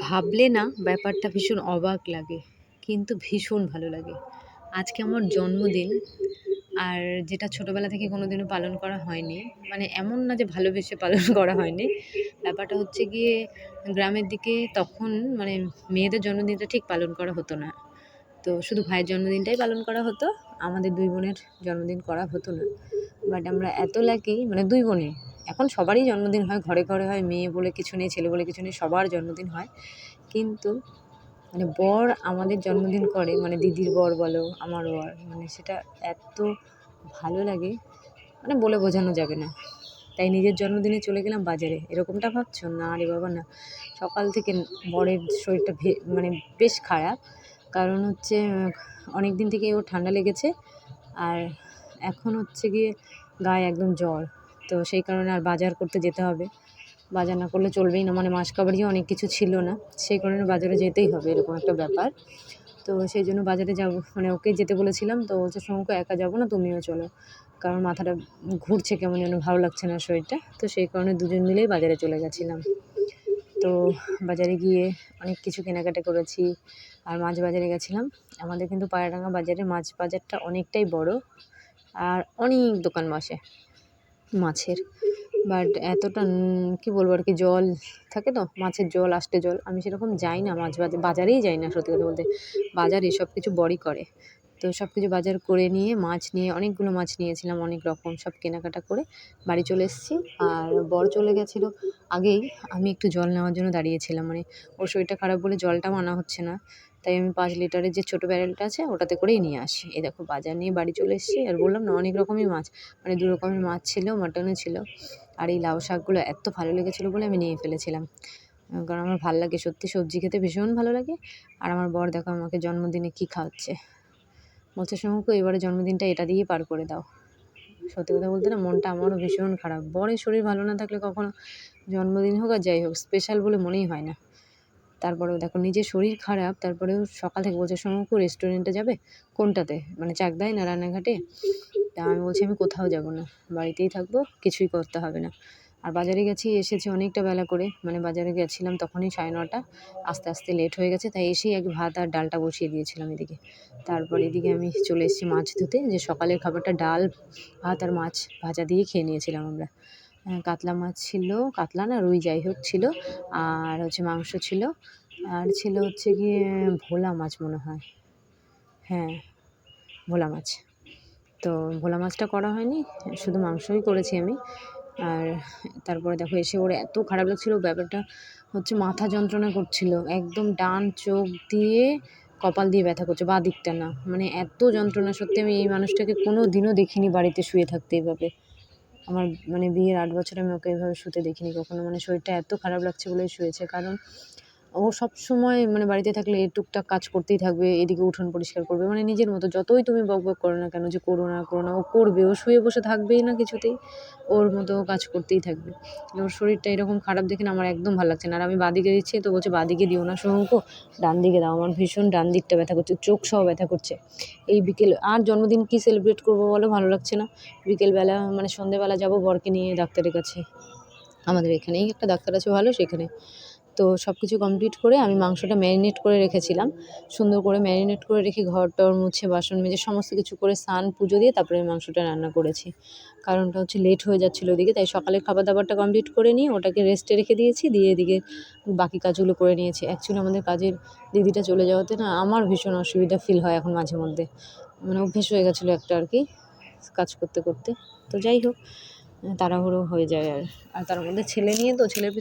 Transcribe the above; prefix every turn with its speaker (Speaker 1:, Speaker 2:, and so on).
Speaker 1: ভাবলে না ব্যাপারটা ভীষণ অবাক লাগে, কিন্তু ভীষণ ভালো লাগে। আজকে আমার জন্মদিন, আর যেটা ছোটোবেলা থেকে কোনোদিনও পালন করা হয়নি। মানে এমন না যে ভালোবেসে পালন করা হয়নি। ব্যাপারটা হচ্ছে গিয়ে গ্রামের দিকে তখন মানে মেয়েদের জন্মদিনটা ঠিক পালন করা হতো না। তো শুধু ভাইয়ের জন্মদিনটাই পালন করা হতো। আমাদের ২ বোনের জন্মদিন করা হতো না। বাট আমরা এত লাকি, মানে ২ বোনে। এখন সবারই জন্মদিন হয়, ঘরে, ঘরে হয়। মেয়ে বলে কিছু নেই, ছেলে বলে কিছু নেই, সবার জন্মদিন হয়। কিন্তু মানে বর আমাদের জন্মদিন করে, মানে দিদির বর বলো, আমার বর, মানে সেটা এত ভালো লাগে, মানে বলে বোঝানো যাবে না। তাই নিজের জন্মদিনে চলে গেলাম বাজারে। এরকমটা ভাবছো? না রে বাবা না। সকাল থেকে বরের শরীরটা মানে বেশ খারাপ। কারণ হচ্ছে অনেক দিন থেকেই ওর ঠান্ডা লেগেছে। আর এখন হচ্ছে গিয়ে গায়ে একদম জ্বর। তো সেই কারণে আর বাজার করতে যেতে হবে। বাজার না করলে চলবেই না, মানে মাসকাবারিও অনেক কিছু ছিল না। সেই কারণে বাজারে যেতেই হবে, এরকম একটা ব্যাপার। তো সেই জন্য বাজারে যাবো, মানে ওকে যেতে বলেছিলাম। তো বলছে, "শঙ্কু, একা যাবো না, তুমিও চলো।" কারণ মাথাটা ঘুরছে, কেমন যেন ভালো লাগছে না শরীরটা। তো সেই কারণে দুজন মিলেই বাজারে চলে গেছিলাম। তো বাজারে গিয়ে অনেক কিছু কেনাকাটা করেছি। আর মাছ বাজারে গেছিলাম। আমাদের কিন্তু পায়রাডাঙ্গা বাজারে মাছ বাজারটা অনেকটাই বড়। আর অনেক দোকান বসে মাছের। বাট এতটা কী বলবো আর কি, জল থাকে তো, মাছের জল, আষ্টে জল। আমি সেরকম যাই না মাছ বাজারেই যাই না সত্যি কথা বলতে। বাজারে সব কিছু বরই করে। তো সব কিছু বাজার করে নিয়ে, মাছ নিয়ে, অনেকগুলো মাছ নিয়েছিলাম, অনেক রকম সব কেনাকাটা করে বাড়ি চলে এসেছি। আর বর চলে গেছিলো আগেই। আমি একটু জল নেওয়ার জন্য দাঁড়িয়েছিলাম, মানে ওর শরীরটা খারাপ বলে জলটাও আনা হচ্ছে না। তাই আমি ৫ লিটারের যে ছোটো ব্যারেলটা আছে ওটাতে করেই নিয়ে আসি। এই দেখো বাজার নিয়ে বাড়ি চলে এসেছি। আর বললাম না, অনেক রকমই মাছ, মানে ২ রকমের মাছ ছিল, মাটনও ছিল। আর এই লাউ শাকগুলো এত ভালো লেগেছিলো বলে আমি নিয়ে ফেলেছিলাম। কারণ আমার ভাল লাগে, সত্যি সবজি খেতে ভীষণ ভালো লাগে। আর আমার বর দেখো আমাকে জন্মদিনে কী খাওয়াচ্ছে। বলছে, "শঙ্কু, এবারে জন্মদিনটা এটা দিয়েই পার করে দাও।" সত্যি কথা বলতে না, মনটা আমারও ভীষণ খারাপ। বরের শরীর ভালো না থাকলে কখনো জন্মদিন হোক আর যাই হোক, স্পেশাল বলে মনেই হয় না। তারপরেও দেখো নিজের শরীর খারাপ, তারপরেও সকাল থেকে বলছে, "শঙ্কু, রেস্টুরেন্টে যাবে?" কোনটাতে? মানে চাকদায় না রানাঘাটে? তা আমি বলছি, "আমি কোথাও যাব না, বাড়িতেই থাকবো, কিছুই করতে হবে না।" আর বাজারে এসেছি অনেকটা বেলা করে, মানে বাজারে গেছিলাম তখনই 9:30। আস্তে আস্তে লেট হয়ে গেছে, তাই এসেই আগে ভাত আর ডালটা বসিয়ে দিয়েছিলাম এদিকে। তারপর এদিকে আমি চলে এসেছি মাছ ধুতে, যে সকালের খাবারটা ডাল, ভাত আর মাছ ভাজা দিয়ে খেয়ে নিয়েছিলাম আমরা। কাতলা মাছ ছিল, কাতলা না রুই যাই হোক ছিল। আর হচ্ছে মাংস ছিল। আর ছিল হচ্ছে গিয়ে ভোলা মাছ মনে হয়। হ্যাঁ, ভোলা মাছ। তো ভোলা মাছটা করা হয়নি, শুধু মাংসই করেছি আমি। আর তারপরে দেখো এসে ওর এত খারাপ লাগছিলো, ব্যাপারটা হচ্ছে মাথা যন্ত্রণা করছিল। একদম ডান চোখ দিয়ে কপাল দিয়ে ব্যথা করছে, বাঁ দিকটা না। মানে এত যন্ত্রণা, সত্যি আমি এই মানুষটাকে কোনো দিনও দেখিনি বাড়িতে শুয়ে থাকতে এভাবে। আমার মানে বিয়ের ৮ বছরে আমি ওকে এভাবে শুতে দেখিনি কখনো। মানে শরীরটা এত খারাপ লাগছে বলেই শুয়েছে। কারণ ও সবসময় মানে বাড়িতে থাকলে টুকটাক কাজ করতেই থাকবে, এদিকে উঠোন পরিষ্কার করবে, মানে নিজের মতো। যতই তুমি বকবক করো না কেন যে করো না, করো না, ও করবে। ও শুয়ে বসে থাকবেই না কিছুতেই। ওর মতো ও কাজ করতেই থাকবে। ওর শরীরটা এরকম খারাপ দেখে না আমার একদম ভালো লাগছে না। আর আমি বাঁদিকে দিচ্ছি, তো বলছে, "বাঁদিকে দিও না শঙ্কু, ডান দিকে দাও।" আমার ভীষণ ডান দিকটা ব্যথা করছে, চোখ সহ ব্যথা করছে। এই বিকেল আর জন্মদিন কী সেলিব্রেট করবো বলো? ভালো লাগছে না। বিকেলবেলা মানে সন্ধ্যেবেলা যাবো বরকে নিয়ে ডাক্তারের কাছে। আমাদের এখানেই একটা ডাক্তার আছে ভালো, সেখানে। তো সব কিছু কমপ্লিট করে আমি মাংসটা ম্যারিনেট করে রেখেছিলাম। সুন্দর করে ম্যারিনেট করে রেখে ঘর-টর মুছে, বাসন মেজে সমস্ত কিছু করে স্নান পুজো দিয়ে তারপরে মাংসটা রান্না করেছি। কারণটা হচ্ছে লেট হয়ে যাচ্ছিলো ওদিকে, তাই সকালের খাবার-দাবারটা কমপ্লিট করে নিয়ে ওটাকে রেস্টে রেখে দিয়েছি। দিয়ে এদিকে বাকি কাজগুলো করে নিয়েছি। অ্যাকচুয়ালি আমাদের কাজের দিদিটা চলে যাওয়াতে না আমার ভীষণ অসুবিধা ফিল হয় এখন মাঝে মধ্যে। মানে অভ্যেস হয়ে গেছিলো একটা আর কি, কাজ করতে, করতে। তো যাই হোক, তাড়াহুড়ো হয়ে যায় আর তার মধ্যে ছেলে নিয়ে, তো ছেলের পিছনে